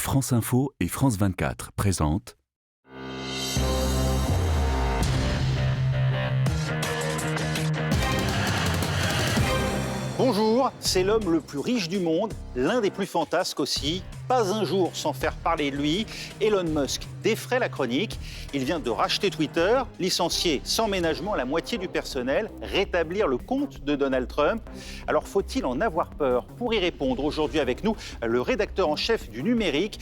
France Info et France 24 présentent Bonjour, c'est l'homme le plus riche du monde, l'un des plus fantasques aussi. Pas un jour sans faire parler de lui. Elon Musk défraie la chronique. Il vient de racheter Twitter, licencier sans ménagement la moitié du personnel, rétablir le compte de Donald Trump. Alors faut-il en avoir peur? Pour y répondre aujourd'hui avec nous, le rédacteur en chef du numérique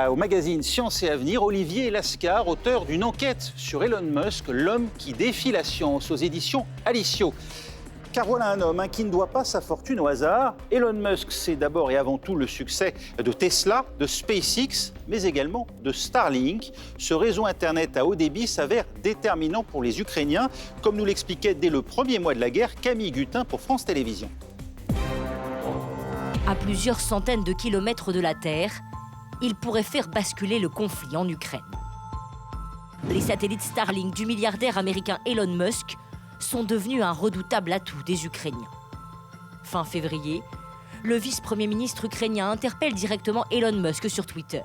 au magazine Science et Avenir, Olivier Lascar, auteur d'une enquête sur Elon Musk, l'homme qui défie la science, aux éditions Alicio. Car voilà un homme qui ne doit pas sa fortune au hasard. Elon Musk, c'est d'abord et avant tout le succès de Tesla, de SpaceX, mais également de Starlink. Ce réseau Internet à haut débit s'avère déterminant pour les Ukrainiens, comme nous l'expliquait dès le premier mois de la guerre Camille Gutin pour France Télévisions. À plusieurs centaines de kilomètres de la Terre, il pourrait faire basculer le conflit en Ukraine. Les satellites Starlink du milliardaire américain Elon Musk sont devenus un redoutable atout des Ukrainiens. Fin février, le vice-premier ministre ukrainien interpelle directement Elon Musk sur Twitter.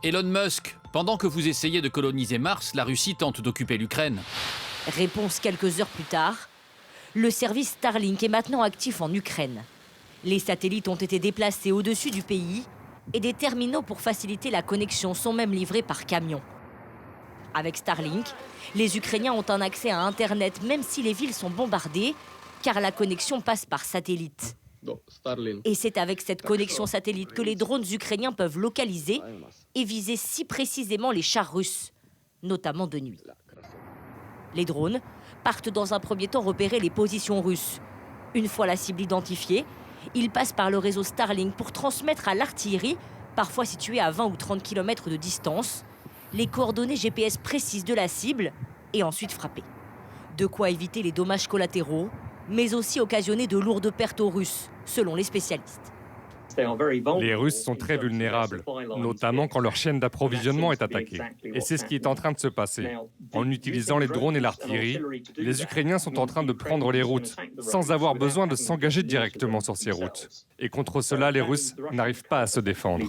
Elon Musk, pendant que vous essayez de coloniser Mars, la Russie tente d'occuper l'Ukraine. Réponse quelques heures plus tard, le service Starlink est maintenant actif en Ukraine. Les satellites ont été déplacés au-dessus du pays et des terminaux pour faciliter la connexion sont même livrés par camion. Avec Starlink, les Ukrainiens ont un accès à Internet même si les villes sont bombardées, car la connexion passe par satellite. Et c'est avec cette connexion satellite que les drones ukrainiens peuvent localiser et viser si précisément les chars russes, notamment de nuit. Les drones partent dans un premier temps repérer les positions russes. Une fois la cible identifiée, ils passent par le réseau Starlink pour transmettre à l'artillerie, parfois située à 20 ou 30 km de distance, les coordonnées GPS précises de la cible et ensuite frapper. De quoi éviter les dommages collatéraux, mais aussi occasionner de lourdes pertes aux Russes, selon les spécialistes. Les Russes sont très vulnérables, notamment quand leur chaîne d'approvisionnement est attaquée. Et c'est ce qui est en train de se passer. En utilisant les drones et l'artillerie, les Ukrainiens sont en train de prendre les routes, sans avoir besoin de s'engager directement sur ces routes. Et contre cela, les Russes n'arrivent pas à se défendre.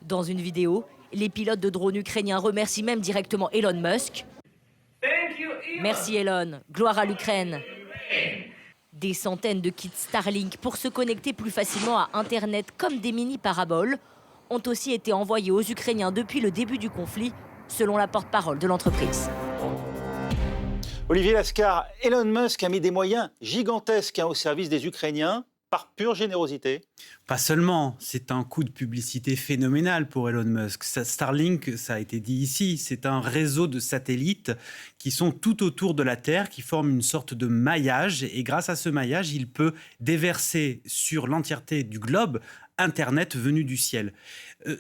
Dans une vidéo, les pilotes de drones ukrainiens remercient même directement Elon Musk. Merci Elon, gloire à l'Ukraine. Des centaines de kits Starlink pour se connecter plus facilement à Internet comme des mini-paraboles ont aussi été envoyés aux Ukrainiens depuis le début du conflit, selon la porte-parole de l'entreprise. Olivier Lascar, Elon Musk a mis des moyens gigantesques au service des Ukrainiens par pure générosité. Pas seulement, c'est un coup de publicité phénoménal pour Elon Musk. Starlink, ça a été dit ici, c'est un réseau de satellites qui sont tout autour de la Terre, qui forment une sorte de maillage. Et grâce à ce maillage, il peut déverser sur l'entièreté du globe Internet venu du ciel.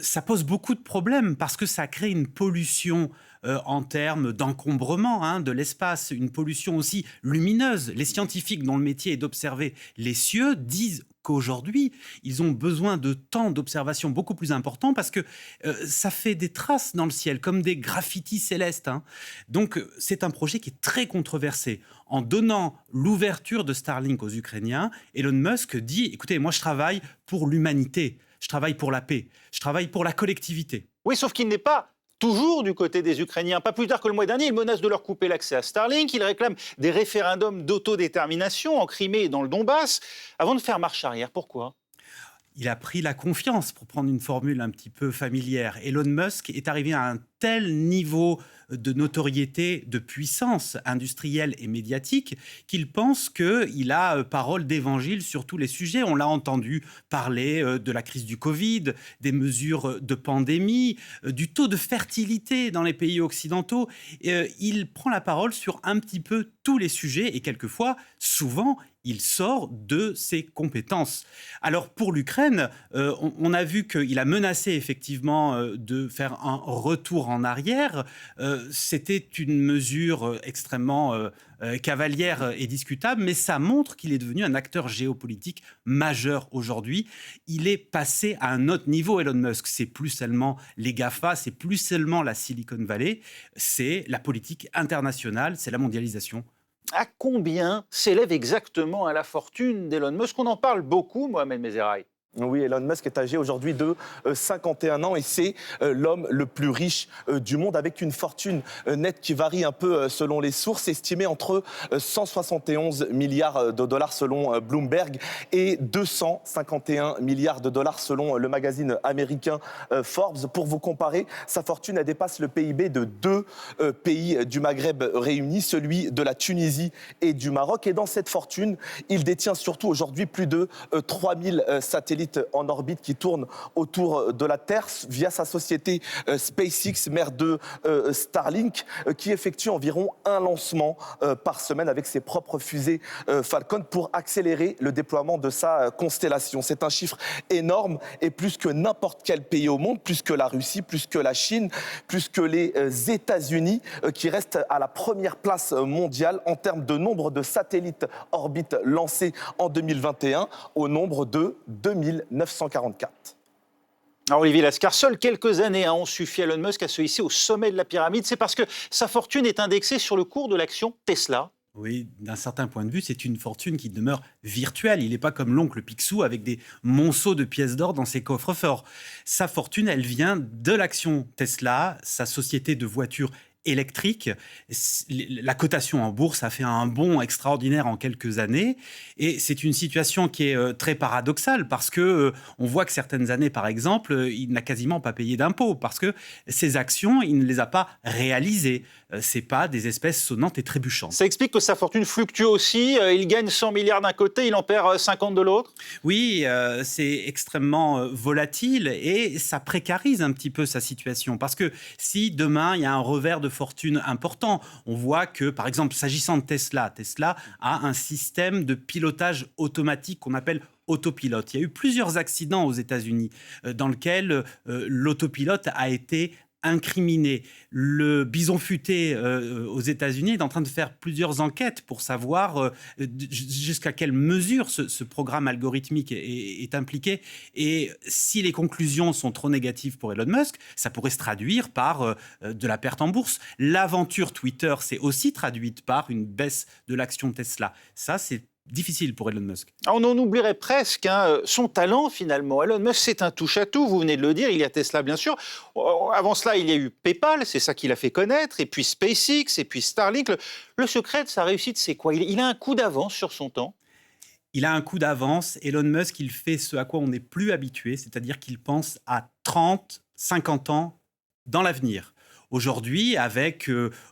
Ça pose beaucoup de problèmes parce que ça crée une pollution en termes d'encombrement de l'espace, une pollution aussi lumineuse. Les scientifiques dont le métier est d'observer les cieux disent qu'aujourd'hui, ils ont besoin de temps d'observation beaucoup plus important parce que ça fait des traces dans le ciel, comme des graffitis célestes. Donc, c'est un projet qui est très controversé. En donnant l'ouverture de Starlink aux Ukrainiens, Elon Musk dit « Écoutez, moi, je travaille pour l'humanité, je travaille pour la paix, je travaille pour la collectivité. » Oui, sauf qu'il n'est pas toujours du côté des Ukrainiens. Pas plus tard que le mois dernier, il menace de leur couper l'accès à Starlink. Il réclame des référendums d'autodétermination en Crimée et dans le Donbass. Avant de faire marche arrière, pourquoi ? Il a pris la confiance, pour prendre une formule un petit peu familière. Elon Musk est arrivé à un tel niveau de notoriété, de puissance industrielle et médiatique qu'il pense qu'il a parole d'évangile sur tous les sujets. On l'a entendu parler de la crise du Covid, des mesures de pandémie, du taux de fertilité dans les pays occidentaux. Il prend la parole sur un petit peu tous les sujets et quelquefois, souvent, il sort de ses compétences. Alors pour l'Ukraine, on a vu qu'il a menacé effectivement de faire un retour en arrière. C'était une mesure extrêmement cavalière et discutable, mais ça montre qu'il est devenu un acteur géopolitique majeur aujourd'hui. Il est passé à un autre niveau, Elon Musk. C'est plus seulement les GAFA, c'est plus seulement la Silicon Valley, c'est la politique internationale, c'est la mondialisation. À combien s'élève exactement la fortune d'Elon Musk? On en parle beaucoup, Mohamed Mezerai. Oui, Elon Musk est âgé aujourd'hui de 51 ans et c'est l'homme le plus riche du monde avec une fortune nette qui varie un peu selon les sources, estimée entre 171 milliards de dollars selon Bloomberg et 251 milliards de dollars selon le magazine américain Forbes. Pour vous comparer, sa fortune elle dépasse le PIB de deux pays du Maghreb réunis, celui de la Tunisie et du Maroc. Et dans cette fortune, il détient surtout aujourd'hui plus de 3000 satellites en orbite qui tournent autour de la Terre via sa société SpaceX, mère de Starlink, qui effectue environ un lancement par semaine avec ses propres fusées Falcon pour accélérer le déploiement de sa constellation. C'est un chiffre énorme et plus que n'importe quel pays au monde, plus que la Russie, plus que la Chine, plus que les États-Unis, qui restent à la première place mondiale en termes de nombre de satellites orbites lancés en 2021, au nombre de 2944. Alors Olivier Lascar, seules quelques années ont suffi à Elon Musk à se hisser au sommet de la pyramide. C'est parce que sa fortune est indexée sur le cours de l'action Tesla. Oui, d'un certain point de vue, c'est une fortune qui demeure virtuelle. Il n'est pas comme l'oncle Picsou avec des monceaux de pièces d'or dans ses coffres-forts. Sa fortune, elle vient de l'action Tesla, sa société de voitures électrique. La cotation en bourse a fait un bond extraordinaire en quelques années et c'est une situation qui est très paradoxale parce que on voit que certaines années, par exemple, il n'a quasiment pas payé d'impôts parce que ses actions, il ne les a pas réalisées. C'est pas des espèces sonnantes et trébuchantes. Ça explique que sa fortune fluctue aussi. Il gagne 100 milliards d'un côté, il en perd 50 de l'autre. Oui, c'est extrêmement volatile et ça précarise un petit peu sa situation parce que si demain il y a un revers de fortune important. On voit que, par exemple, s'agissant de Tesla, Tesla a un système de pilotage automatique qu'on appelle autopilote. Il y a eu plusieurs accidents aux États-Unis dans lesquels l'autopilote a été incriminé. Le bison futé aux États-Unis est en train de faire plusieurs enquêtes pour savoir jusqu'à quelle mesure ce programme algorithmique est impliqué. Et si les conclusions sont trop négatives pour Elon Musk, ça pourrait se traduire par de la perte en bourse. L'aventure Twitter s'est aussi traduite par une baisse de l'action Tesla. Ça, c'est difficile pour Elon Musk. On en oublierait presque son talent finalement. Elon Musk, c'est un touche-à-tout, vous venez de le dire. Il y a Tesla, bien sûr. Avant cela, il y a eu PayPal, c'est ça qui l'a fait connaître. Et puis SpaceX, et puis Starlink. Le secret de sa réussite, c'est quoi ? Il a un coup d'avance sur son temps. Il a un coup d'avance. Elon Musk, il fait ce à quoi on n'est plus habitué, c'est-à-dire qu'il pense à 30, 50 ans dans l'avenir. Aujourd'hui,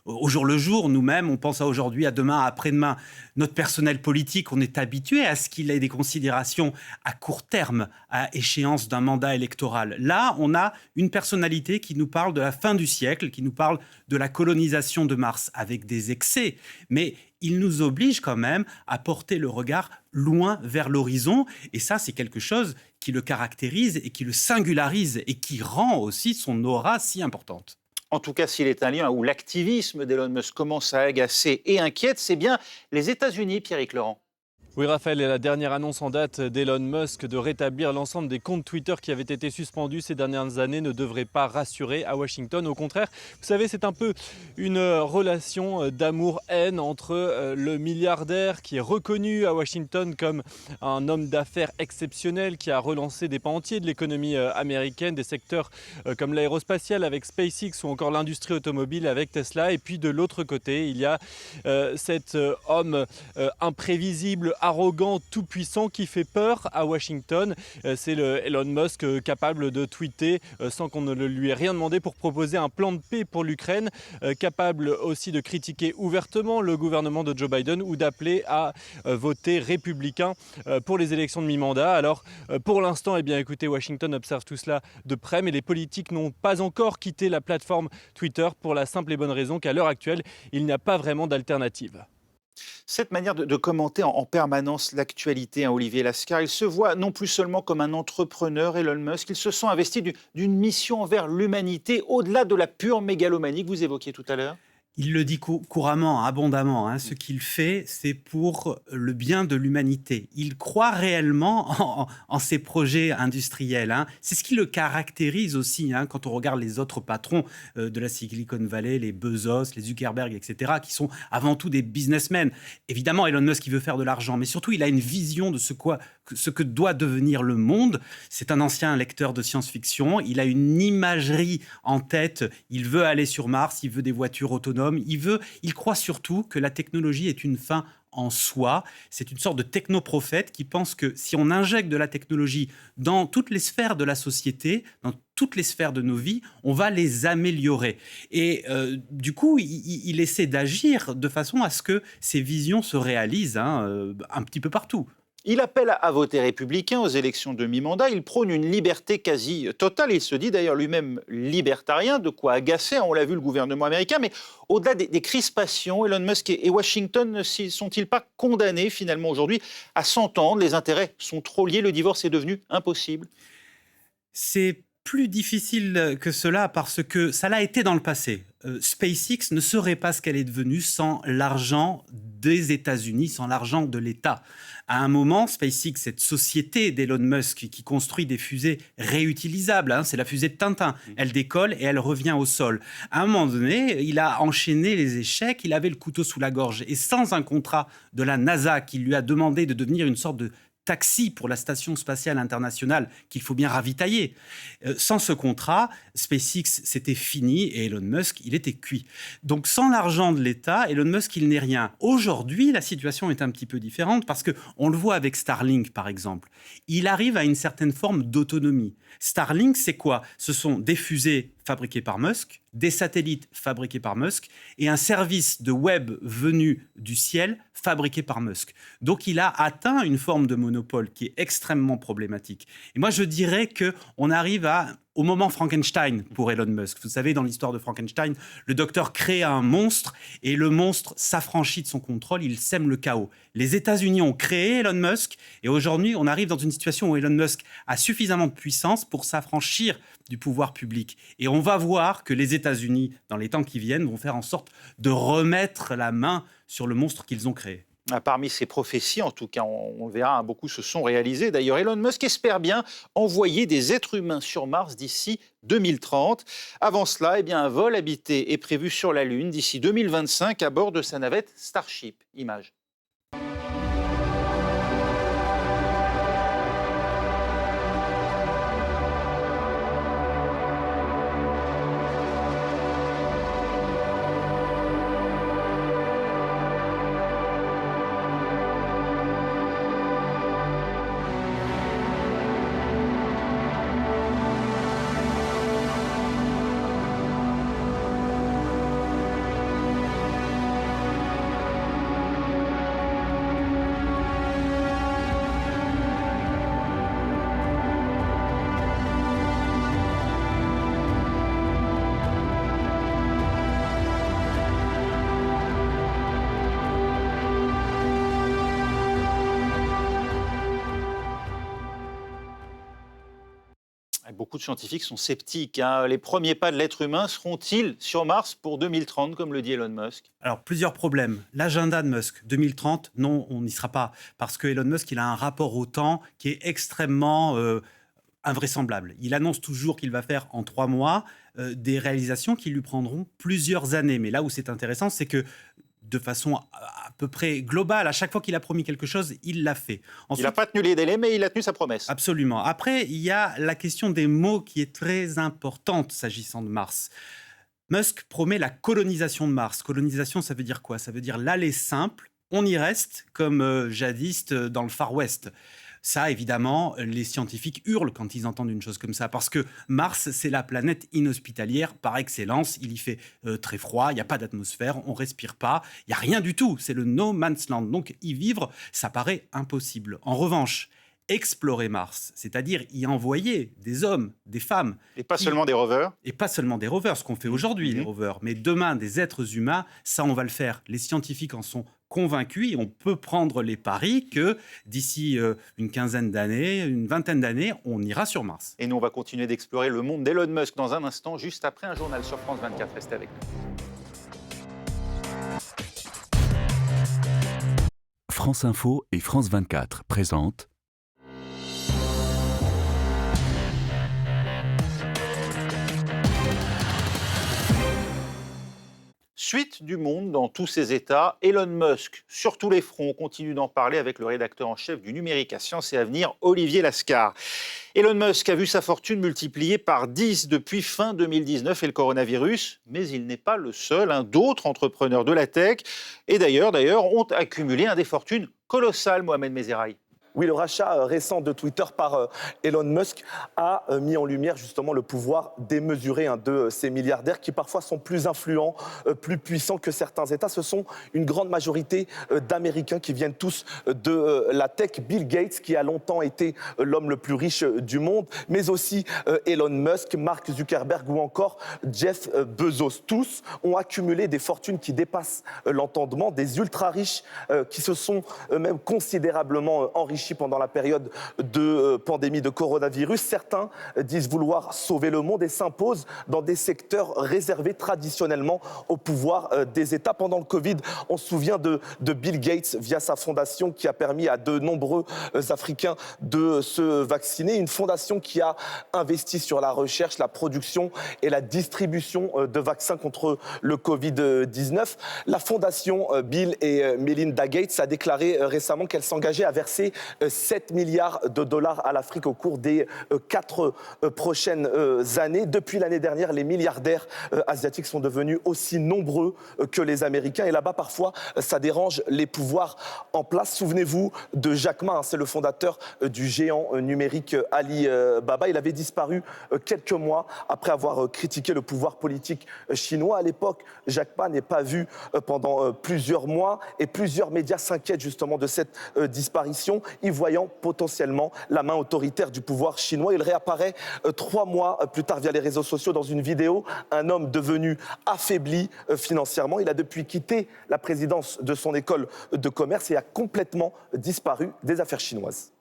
au jour le jour, nous-mêmes, on pense à aujourd'hui, à demain, à après-demain. Notre personnel politique, on est habitué à ce qu'il ait des considérations à court terme, à échéance d'un mandat électoral. Là, on a une personnalité qui nous parle de la fin du siècle, qui nous parle de la colonisation de Mars, avec des excès. Mais il nous oblige quand même à porter le regard loin vers l'horizon. Et ça, c'est quelque chose qui le caractérise et qui le singularise et qui rend aussi son aura si importante. En tout cas, s'il est un lien où l'activisme d'Elon Musk commence à agacer et inquiète, c'est bien les États-Unis, Pierrick Laurent. Oui, Raphaël, et la dernière annonce en date d'Elon Musk de rétablir l'ensemble des comptes Twitter qui avaient été suspendus ces dernières années ne devrait pas rassurer à Washington. Au contraire, vous savez, c'est un peu une relation d'amour-haine entre le milliardaire qui est reconnu à Washington comme un homme d'affaires exceptionnel qui a relancé des pans entiers de l'économie américaine, des secteurs comme l'aérospatial avec SpaceX ou encore l'industrie automobile avec Tesla. Et puis de l'autre côté, il y a cet homme imprévisible, arrogant, tout-puissant qui fait peur à Washington. C'est le Elon Musk capable de tweeter sans qu'on ne lui ait rien demandé pour proposer un plan de paix pour l'Ukraine, capable aussi de critiquer ouvertement le gouvernement de Joe Biden ou d'appeler à voter républicain pour les élections de mi-mandat. Alors pour l'instant, eh bien, écoutez, Washington observe tout cela de près, mais les politiques n'ont pas encore quitté la plateforme Twitter pour la simple et bonne raison qu'à l'heure actuelle, il n'y a pas vraiment d'alternative. Cette manière de commenter en permanence l'actualité, Olivier Lascar, il se voit non plus seulement comme un entrepreneur, Elon Musk, il se sent investi d'une mission envers l'humanité, au-delà de la pure mégalomanie que vous évoquiez tout à l'heure. Il le dit couramment, abondamment. Ce qu'il fait, c'est pour le bien de l'humanité. Il croit réellement en ses projets industriels. C'est ce qui le caractérise aussi quand on regarde les autres patrons de la Silicon Valley, les Bezos, les Zuckerberg, etc., qui sont avant tout des businessmen. Évidemment, Elon Musk, il veut faire de l'argent, mais surtout, il a une vision de ce que doit devenir le monde. C'est un ancien lecteur de science-fiction. Il a une imagerie en tête. Il veut aller sur Mars, il veut des voitures autonomes. Il croit surtout que la technologie est une fin en soi. C'est une sorte de technoprophète qui pense que si on injecte de la technologie dans toutes les sphères de la société, dans toutes les sphères de nos vies, on va les améliorer. Et du coup, il essaie d'agir de façon à ce que ces visions se réalisent un petit peu partout. Il appelle à voter républicain aux élections de mi-mandat. Il prône une liberté quasi totale. Il se dit d'ailleurs lui-même libertarien, de quoi agacer, on l'a vu, le gouvernement américain. Mais au-delà des crispations, Elon Musk et Washington ne sont-ils pas condamnés finalement aujourd'hui à s'entendre? Les intérêts sont trop liés, le divorce est devenu impossible. C'est plus difficile que cela parce que ça l'a été dans le passé. SpaceX ne serait pas ce qu'elle est devenue sans l'argent des États-Unis, sans l'argent de l'État. À un moment, SpaceX, cette société d'Elon Musk qui construit des fusées réutilisables, c'est la fusée de Tintin, elle décolle et elle revient au sol. À un moment donné, il a enchaîné les échecs, il avait le couteau sous la gorge. Et sans un contrat de la NASA qui lui a demandé de devenir une sorte de taxi pour la Station spatiale internationale qu'il faut bien ravitailler. Sans ce contrat, SpaceX, c'était fini et Elon Musk, il était cuit. Donc sans l'argent de l'État, Elon Musk, il n'est rien. Aujourd'hui, la situation est un petit peu différente parce qu'on le voit avec Starlink, par exemple. Il arrive à une certaine forme d'autonomie. Starlink, c'est quoi? Ce sont des fusées fabriquées par Musk, des satellites fabriqués par Musk et un service de web venu du ciel fabriqué par Musk. Donc il a atteint une forme de monopole qui est extrêmement problématique. Et moi je dirais qu'on arrive au moment Frankenstein pour Elon Musk. Vous savez, dans l'histoire de Frankenstein, le docteur crée un monstre et le monstre s'affranchit de son contrôle, il sème le chaos. Les États-Unis ont créé Elon Musk et aujourd'hui, on arrive dans une situation où Elon Musk a suffisamment de puissance pour s'affranchir du pouvoir public. Et on va voir que les États-Unis, dans les temps qui viennent, vont faire en sorte de remettre la main sur le monstre qu'ils ont créé. Parmi ces prophéties, en tout cas, on le verra, beaucoup se sont réalisées. D'ailleurs, Elon Musk espère bien envoyer des êtres humains sur Mars d'ici 2030. Avant cela, un vol habité est prévu sur la Lune d'ici 2025 à bord de sa navette Starship. Image. Beaucoup de scientifiques sont sceptiques. Les premiers pas de l'être humain seront-ils sur Mars pour 2030, comme le dit Elon Musk? Alors, plusieurs problèmes. L'agenda de Musk, 2030, non, on n'y sera pas. Parce que Elon Musk, il a un rapport au temps qui est extrêmement invraisemblable. Il annonce toujours qu'il va faire en 3 mois des réalisations qui lui prendront plusieurs années. Mais là où c'est intéressant, c'est que de façon à peu près globale, à chaque fois qu'il a promis quelque chose, il l'a fait. Ensuite, il n'a pas tenu les délais, mais il a tenu sa promesse. Absolument. Après, il y a la question des mots qui est très importante s'agissant de Mars. Musk promet la colonisation de Mars. Colonisation, ça veut dire quoi? Ça veut dire l'aller simple, on y reste, comme jadis dans le Far West. Ça, évidemment, les scientifiques hurlent quand ils entendent une chose comme ça, parce que Mars, c'est la planète inhospitalière par excellence. Il y fait très froid, il n'y a pas d'atmosphère, on ne respire pas, il n'y a rien du tout. C'est le no man's land. Donc, y vivre, ça paraît impossible. En revanche, explorer Mars, c'est-à-dire y envoyer des hommes, des femmes. Et pas seulement des rovers. Et pas seulement des rovers, ce qu'on fait aujourd'hui, les rovers. Mais demain, des êtres humains, ça, on va le faire. Les scientifiques en sont convaincus et on peut prendre les paris que d'ici une quinzaine d'années, une vingtaine d'années, on ira sur Mars. Et nous, on va continuer d'explorer le monde d'Elon Musk dans un instant, juste après un journal sur France 24. Restez avec nous. France Info et France 24 présentent Suite du monde dans tous ses états, Elon Musk, sur tous les fronts, on continue d'en parler avec le rédacteur en chef du numérique à Sciences et Avenir, Olivier Lascar. Elon Musk a vu sa fortune multipliée par 10 depuis fin 2019 et le coronavirus, mais il n'est pas le seul. D'autres entrepreneurs de la tech, et d'ailleurs, ont accumulé des fortunes colossales, Mohamed Mezerai. Oui, le rachat récent de Twitter par Elon Musk a mis en lumière justement le pouvoir démesuré de ces milliardaires qui parfois sont plus influents, plus puissants que certains États. Ce sont une grande majorité d'Américains qui viennent tous de la tech. Bill Gates, qui a longtemps été l'homme le plus riche du monde, mais aussi Elon Musk, Mark Zuckerberg ou encore Jeff Bezos. Tous ont accumulé des fortunes qui dépassent l'entendement, des ultra-riches qui se sont même considérablement enrichis pendant la période de pandémie de coronavirus. Certains disent vouloir sauver le monde et s'imposent dans des secteurs réservés traditionnellement au pouvoir des États. Pendant le Covid, on se souvient de Bill Gates via sa fondation qui a permis à de nombreux Africains de se vacciner. Une fondation qui a investi sur la recherche, la production et la distribution de vaccins contre le Covid-19. La fondation Bill et Melinda Gates a déclaré récemment qu'elle s'engageait à verser 7 milliards de dollars à l'Afrique au cours des 4 prochaines années. Depuis l'année dernière, les milliardaires asiatiques sont devenus aussi nombreux que les Américains. Et là-bas, parfois, ça dérange les pouvoirs en place. Souvenez-vous de Jack Ma, c'est le fondateur du géant numérique Alibaba. Il avait disparu quelques mois après avoir critiqué le pouvoir politique chinois. À l'époque, Jack Ma n'est pas vu pendant plusieurs mois et plusieurs médias s'inquiètent justement de cette disparition, y voyant potentiellement la main autoritaire du pouvoir chinois. Il réapparaît 3 mois plus tard via les réseaux sociaux dans une vidéo, un homme devenu affaibli financièrement. Il a depuis quitté la présidence de son école de commerce et a complètement disparu des affaires chinoises.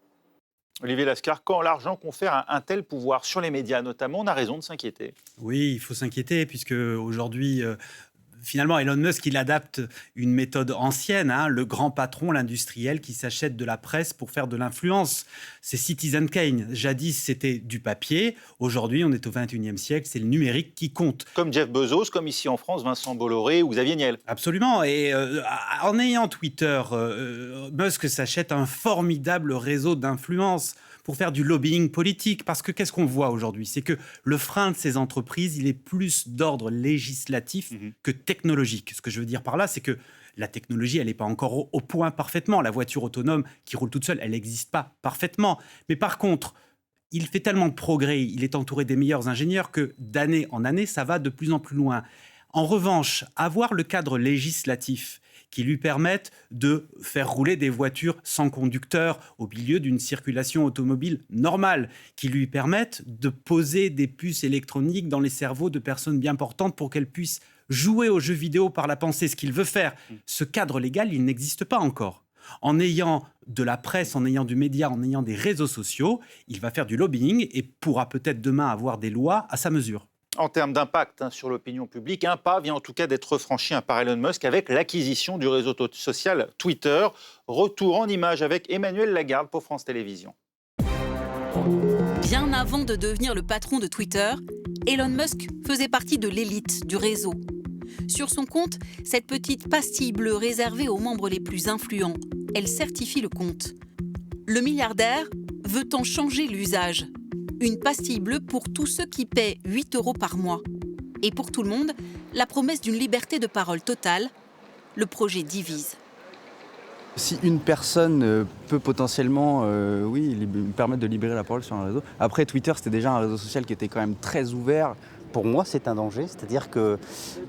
Olivier Lascar, quand l'argent confère un tel pouvoir sur les médias notamment, on a raison de s'inquiéter. Oui, il faut s'inquiéter puisque aujourd'hui... Finalement, Elon Musk, il adapte une méthode ancienne, le grand patron, l'industriel qui s'achète de la presse pour faire de l'influence. C'est Citizen Kane. Jadis, c'était du papier. Aujourd'hui, on est au XXIe siècle, c'est le numérique qui compte. Comme Jeff Bezos, comme ici en France, Vincent Bolloré ou Xavier Niel. Absolument. Et en ayant Twitter, Musk s'achète un formidable réseau d'influence pour faire du lobbying politique. Parce que qu'est-ce qu'on voit aujourd'hui? C'est que le frein de ces entreprises, il est plus d'ordre législatif que technologique. Ce que je veux dire par là, c'est que la technologie, elle n'est pas encore au point parfaitement. La voiture autonome qui roule toute seule, elle n'existe pas parfaitement. Mais par contre, il fait tellement de progrès, il est entouré des meilleurs ingénieurs que d'année en année, ça va de plus en plus loin. En revanche, avoir le cadre législatif qui lui permettent de faire rouler des voitures sans conducteur au milieu d'une circulation automobile normale, qui lui permettent de poser des puces électroniques dans les cerveaux de personnes bien portantes pour qu'elles puissent jouer aux jeux vidéo par la pensée, ce qu'il veut faire. Ce cadre légal, il n'existe pas encore. En ayant de la presse, en ayant du média, en ayant des réseaux sociaux, il va faire du lobbying et pourra peut-être demain avoir des lois à sa mesure. En termes d'impact sur l'opinion publique, un pas vient en tout cas d'être franchi par Elon Musk avec l'acquisition du réseau social Twitter. Retour en images avec Emmanuel Lagarde pour France Télévisions. Bien avant de devenir le patron de Twitter, Elon Musk faisait partie de l'élite du réseau. Sur son compte, cette petite pastille bleue réservée aux membres les plus influents, elle certifie le compte. Le milliardaire veut en changer l'usage. Une pastille bleue pour tous ceux qui paient 8 € par mois. Et pour tout le monde, la promesse d'une liberté de parole totale. Le projet divise. Si une personne peut potentiellement permettre de libérer la parole sur un réseau. Après, Twitter, c'était déjà un réseau social qui était quand même très ouvert. Pour moi, c'est un danger. C'est-à-dire qu'on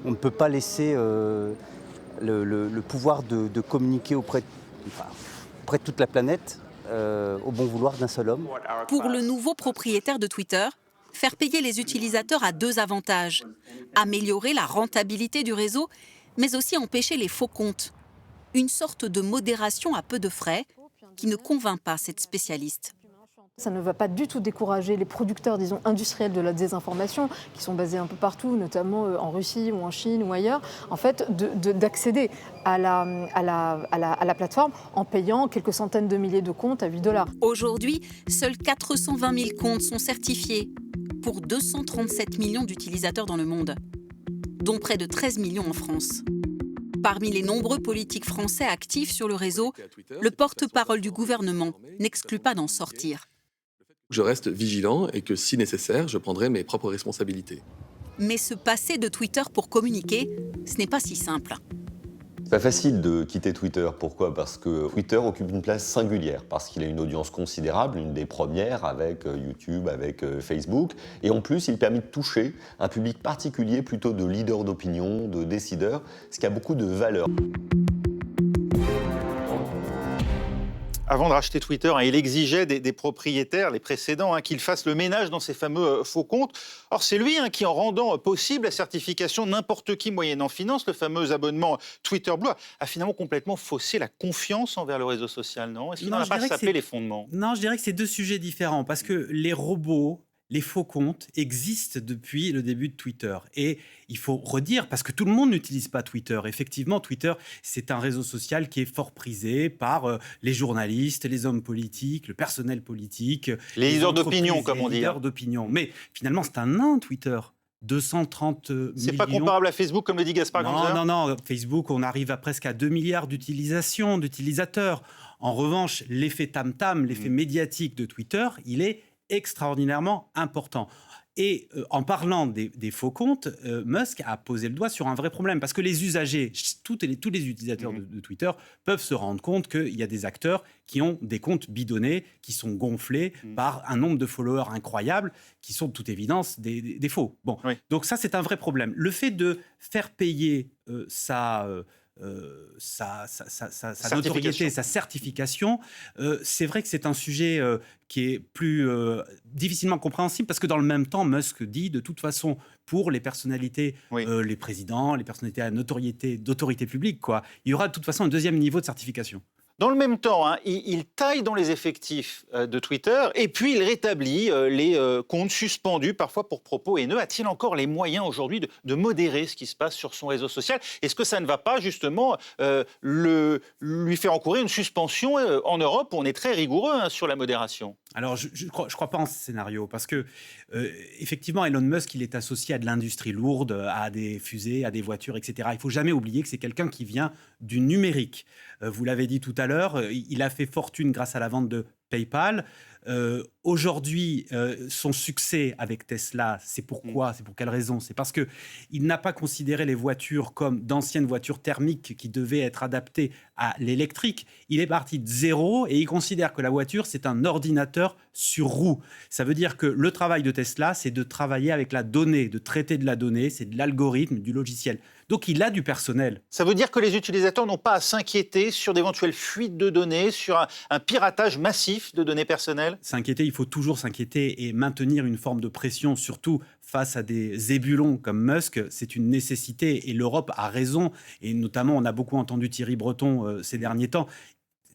ne peut pas laisser le pouvoir de communiquer auprès de toute la planète au bon vouloir d'un seul homme. Pour le nouveau propriétaire de Twitter, faire payer les utilisateurs a 2 avantages. Améliorer la rentabilité du réseau, mais aussi empêcher les faux comptes. Une sorte de modération à peu de frais qui ne convainc pas cette spécialiste. Ça ne va pas du tout décourager les producteurs, disons, industriels de la désinformation, qui sont basés un peu partout, notamment en Russie ou en Chine ou ailleurs, en fait, d'accéder à la plateforme en payant quelques centaines de milliers de comptes à $8. Aujourd'hui, seuls 420 000 comptes sont certifiés pour 237 millions d'utilisateurs dans le monde, dont près de 13 millions en France. Parmi les nombreux politiques français actifs sur le réseau, le porte-parole du gouvernement n'exclut pas d'en sortir. Je reste vigilant et que, si nécessaire, je prendrai mes propres responsabilités. Mais se passer de Twitter pour communiquer, ce n'est pas si simple. C'est pas facile de quitter Twitter. Pourquoi ? Parce que Twitter occupe une place singulière, parce qu'il a une audience considérable, une des premières avec YouTube, avec Facebook. Et en plus, il permet de toucher un public particulier, plutôt de leaders d'opinion, de décideurs, ce qui a beaucoup de valeur. Avant de racheter Twitter, il exigeait des propriétaires, les précédents, qu'ils fassent le ménage dans ces fameux faux comptes. Or, c'est lui qui, en rendant possible la certification n'importe qui moyennant finance, le fameux abonnement Twitter Blue, a finalement complètement faussé la confiance envers le réseau social, non ? Est-ce qu'il n'en a pas sapé les fondements ? Non, je dirais que c'est deux sujets différents, parce que les robots, les faux comptes existent depuis le début de Twitter. Et il faut redire, parce que tout le monde n'utilise pas Twitter. Effectivement, Twitter, c'est un réseau social qui est fort prisé par les journalistes, les hommes politiques, le personnel politique. Les leaders d'opinion, comme on dit. Les leaders d'opinion. Mais finalement, c'est un nain, Twitter. 230 millions. C'est pas comparable à Facebook, comme le dit Gaspard Ganzer ? Non. Facebook, on arrive presque à 2 milliards d'utilisateurs. En revanche, l'effet tam-tam, l'effet médiatique de Twitter, il est extraordinairement important. Et en parlant des faux comptes, Musk a posé le doigt sur un vrai problème, parce que les usagers, tous les utilisateurs de Twitter peuvent se rendre compte qu'il y a des acteurs qui ont des comptes bidonnés, qui sont gonflés par un nombre de followers incroyable, qui sont de toute évidence des faux. Bon, donc ça, c'est un vrai problème. Le fait de faire payer sa notoriété, sa certification, c'est vrai que c'est un sujet qui est plus difficilement compréhensible, parce que dans le même temps, Musk dit de toute façon, pour les personnalités, les présidents, les personnalités à notoriété, d'autorité publique, il y aura de toute façon un deuxième niveau de certification. Dans le même temps, il taille dans les effectifs de Twitter et puis il rétablit les comptes suspendus, parfois pour propos haineux. A-t-il encore les moyens aujourd'hui de modérer ce qui se passe sur son réseau social ? Est-ce que ça ne va pas justement lui faire encourir une suspension en Europe où on est très rigoureux sur la modération ? Alors, je ne crois pas en ce scénario, parce que, effectivement, Elon Musk, il est associé à de l'industrie lourde, à des fusées, à des voitures, etc. Il ne faut jamais oublier que c'est quelqu'un qui vient du numérique. Vous l'avez dit tout à l'heure, il a fait fortune grâce à la vente de PayPal. Aujourd'hui, son succès avec Tesla, c'est pourquoi ? C'est pour quelle raison ? C'est parce qu'il n'a pas considéré les voitures comme d'anciennes voitures thermiques qui devaient être adaptées à l'électrique. Il est parti de zéro et il considère que la voiture, c'est un ordinateur sur roue. Ça veut dire que le travail de Tesla, c'est de travailler avec la donnée, de traiter de la donnée, c'est de l'algorithme, du logiciel. Donc, il a du personnel. Ça veut dire que les utilisateurs n'ont pas à s'inquiéter sur d'éventuelles fuites de données, sur un piratage massif de données personnelles ? S'inquiéter, il faut toujours s'inquiéter et maintenir une forme de pression, surtout face à des ébulons comme Musk, c'est une nécessité. Et l'Europe a raison, et notamment, on a beaucoup entendu Thierry Breton ces derniers temps.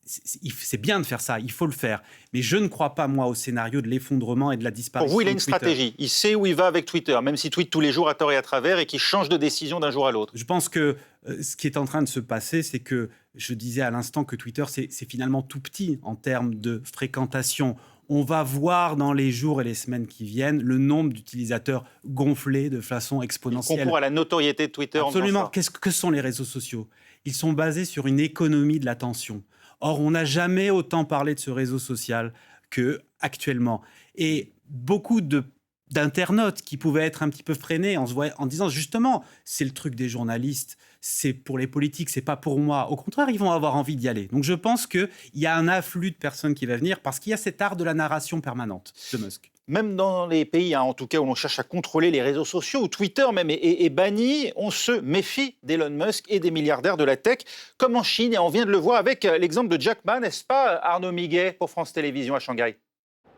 C'est bien de faire ça, il faut le faire. Mais je ne crois pas, moi, au scénario de l'effondrement et de la disparition. Pour vous, il a une stratégie. Il sait où il va avec Twitter, même s'il tweete tous les jours à tort et à travers et qu'il change de décision d'un jour à l'autre. Je pense que ce qui est en train de se passer, c'est que, je disais à l'instant que Twitter, c'est finalement tout petit en termes de fréquentation. On va voir dans les jours et les semaines qui viennent le nombre d'utilisateurs gonfler de façon exponentielle. Il concourt à la notoriété de Twitter. Absolument. Que sont les réseaux sociaux ? Ils sont basés sur une économie de l'attention. Or, on n'a jamais autant parlé de ce réseau social qu'actuellement. Et beaucoup d'internautes qui pouvaient être un petit peu freinés en disant justement, c'est le truc des journalistes, c'est pour les politiques, c'est pas pour moi. Au contraire, ils vont avoir envie d'y aller. Donc je pense qu'il y a un afflux de personnes qui va venir parce qu'il y a cet art de la narration permanente de Musk. Même dans les pays, en tout cas, où l'on cherche à contrôler les réseaux sociaux, où Twitter même est banni, on se méfie d'Elon Musk et des milliardaires de la tech, comme en Chine. Et on vient de le voir avec l'exemple de Jack Ma, n'est-ce pas, Arnaud Miguet, pour France Télévisions à Shanghai ?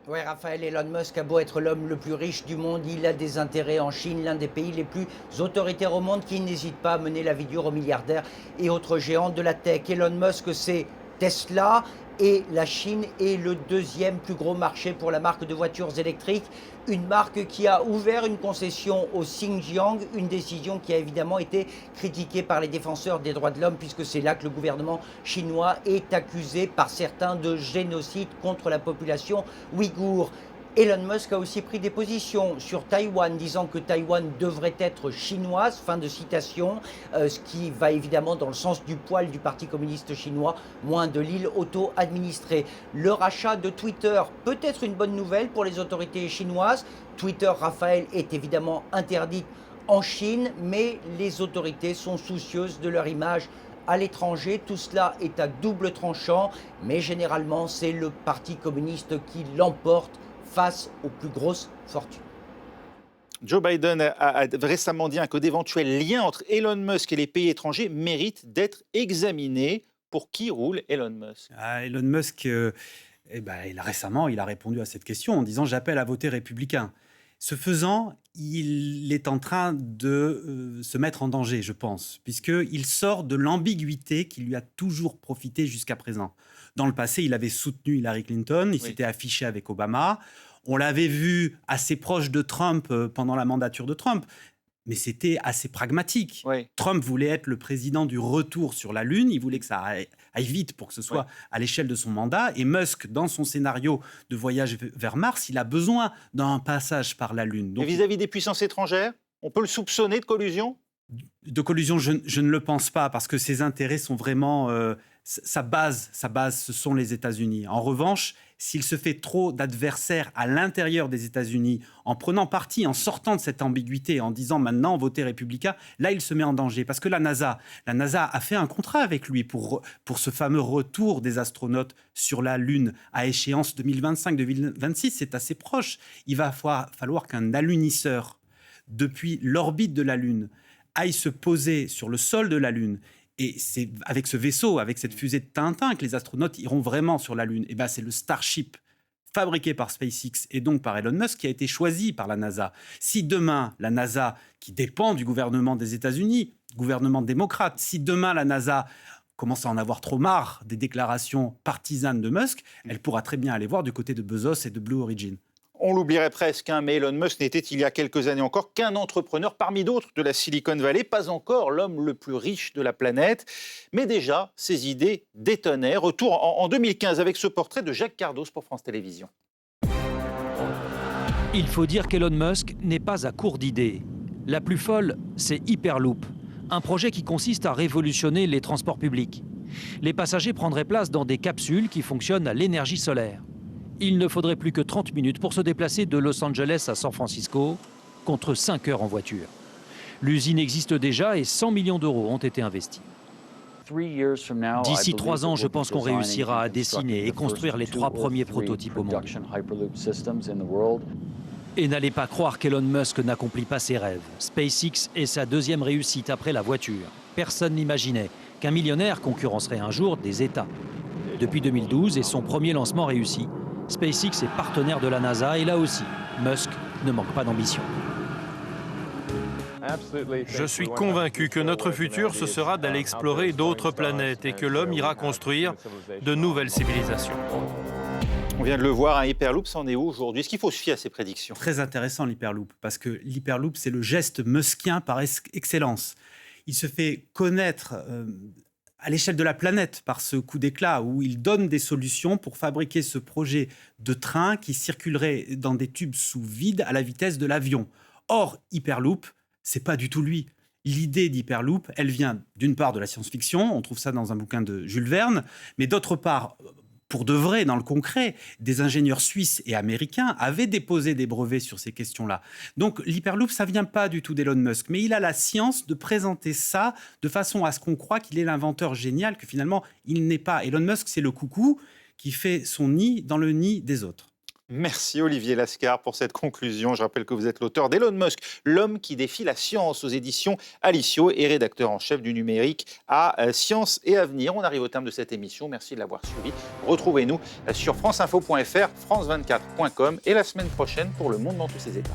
Oui, Raphaël, Elon Musk a beau être l'homme le plus riche du monde, il a des intérêts en Chine, l'un des pays les plus autoritaires au monde, qui n'hésite pas à mener la vie dure aux milliardaires et autres géants de la tech. Elon Musk, c'est Tesla et la Chine est le deuxième plus gros marché pour la marque de voitures électriques. Une marque qui a ouvert une concession au Xinjiang, une décision qui a évidemment été critiquée par les défenseurs des droits de l'homme puisque c'est là que le gouvernement chinois est accusé par certains de génocide contre la population ouïghour. Elon Musk a aussi pris des positions sur Taïwan, disant que Taïwan devrait être chinoise, fin de citation, ce qui va évidemment dans le sens du poil du Parti communiste chinois, moins de l'île auto-administrée. Le rachat de Twitter peut être une bonne nouvelle pour les autorités chinoises. Twitter, Raphaël, est évidemment interdite en Chine, mais les autorités sont soucieuses de leur image à l'étranger. Tout cela est à double tranchant, mais généralement, c'est le Parti communiste qui l'emporte face aux plus grosses fortunes. Joe Biden a récemment dit que d'éventuels liens entre Elon Musk et les pays étrangers méritent d'être examinés. Pour qui roule Elon Musk ? Elon Musk, récemment, il a répondu à cette question en disant « J'appelle à voter républicain ». Ce faisant, il est en train de se mettre en danger, je pense, puisqu'il sort de l'ambiguïté qui lui a toujours profité jusqu'à présent. Dans le passé, il avait soutenu Hillary Clinton, il s'était affiché avec Obama. On l'avait vu assez proche de Trump pendant la mandature de Trump, mais c'était assez pragmatique. Trump voulait être le président du retour sur la Lune, il voulait que ça aille vite pour que ce soit à l'échelle de son mandat. Et Musk, dans son scénario de voyage vers Mars, il a besoin d'un passage par la Lune. Donc, et vis-à-vis des puissances étrangères, on peut le soupçonner de collusion ? De collusion, je ne le pense pas, parce que ses intérêts sont vraiment... sa base, ce sont les États-Unis. En revanche, s'il se fait trop d'adversaires à l'intérieur des États-Unis, en prenant parti, en sortant de cette ambiguïté, en disant maintenant votez républicain, là il se met en danger. Parce que la NASA a fait un contrat avec lui pour ce fameux retour des astronautes sur la Lune à échéance 2025-2026, c'est assez proche. Il va falloir qu'un alunisseur, depuis l'orbite de la Lune, aille se poser sur le sol de la Lune. Et c'est avec ce vaisseau, avec cette fusée de Tintin, que les astronautes iront vraiment sur la Lune. Et c'est le Starship, fabriqué par SpaceX et donc par Elon Musk, qui a été choisi par la NASA. Si demain, la NASA, qui dépend du gouvernement des États-Unis, gouvernement démocrate, si demain la NASA commence à en avoir trop marre des déclarations partisanes de Musk, elle pourra très bien aller voir du côté de Bezos et de Blue Origin. On l'oublierait presque, mais Elon Musk n'était il y a quelques années encore qu'un entrepreneur parmi d'autres de la Silicon Valley, pas encore l'homme le plus riche de la planète. Mais déjà, ses idées détonnaient. Retour en 2015 avec ce portrait de Jacques Cardos pour France Télévisions. Il faut dire qu'Elon Musk n'est pas à court d'idées. La plus folle, c'est Hyperloop, un projet qui consiste à révolutionner les transports publics. Les passagers prendraient place dans des capsules qui fonctionnent à l'énergie solaire. Il ne faudrait plus que 30 minutes pour se déplacer de Los Angeles à San Francisco, contre 5 heures en voiture. L'usine existe déjà et 100 millions d'euros ont été investis. D'ici 3 ans, je pense qu'on réussira à dessiner et construire les 3 premiers prototypes au monde. Et n'allez pas croire qu'Elon Musk n'accomplit pas ses rêves. SpaceX est sa deuxième réussite après la voiture. Personne n'imaginait qu'un millionnaire concurrencerait un jour des États. Depuis 2012 et son premier lancement réussi, SpaceX est partenaire de la NASA et là aussi, Musk ne manque pas d'ambition. Je suis convaincu que notre futur, ce sera d'aller explorer d'autres planètes et que l'homme ira construire de nouvelles civilisations. On vient de le voir, Hyperloop, c'en est où aujourd'hui ? Est-ce qu'il faut se fier à ces prédictions ? Très intéressant l'Hyperloop, parce que l'Hyperloop, c'est le geste muskien par excellence. Il se fait connaître à l'échelle de la planète par ce coup d'éclat où il donne des solutions pour fabriquer ce projet de train qui circulerait dans des tubes sous vide à la vitesse de l'avion. Or, Hyperloop, c'est pas du tout lui. L'idée d'Hyperloop, elle vient d'une part de la science-fiction, on trouve ça dans un bouquin de Jules Verne, mais d'autre part, pour de vrai, dans le concret, des ingénieurs suisses et américains avaient déposé des brevets sur ces questions-là. Donc l'Hyperloop, ça ne vient pas du tout d'Elon Musk, mais il a la science de présenter ça de façon à ce qu'on croit qu'il est l'inventeur génial, que finalement, il n'est pas. Elon Musk, c'est le coucou qui fait son nid dans le nid des autres. Merci Olivier Lascar pour cette conclusion. Je rappelle que vous êtes l'auteur d'Elon Musk, l'homme qui défie la science aux éditions Alicio et rédacteur en chef du numérique à Science et Avenir. On arrive au terme de cette émission. Merci de l'avoir suivi. Retrouvez-nous sur franceinfo.fr, france24.com et la semaine prochaine pour Le Monde dans tous ses états.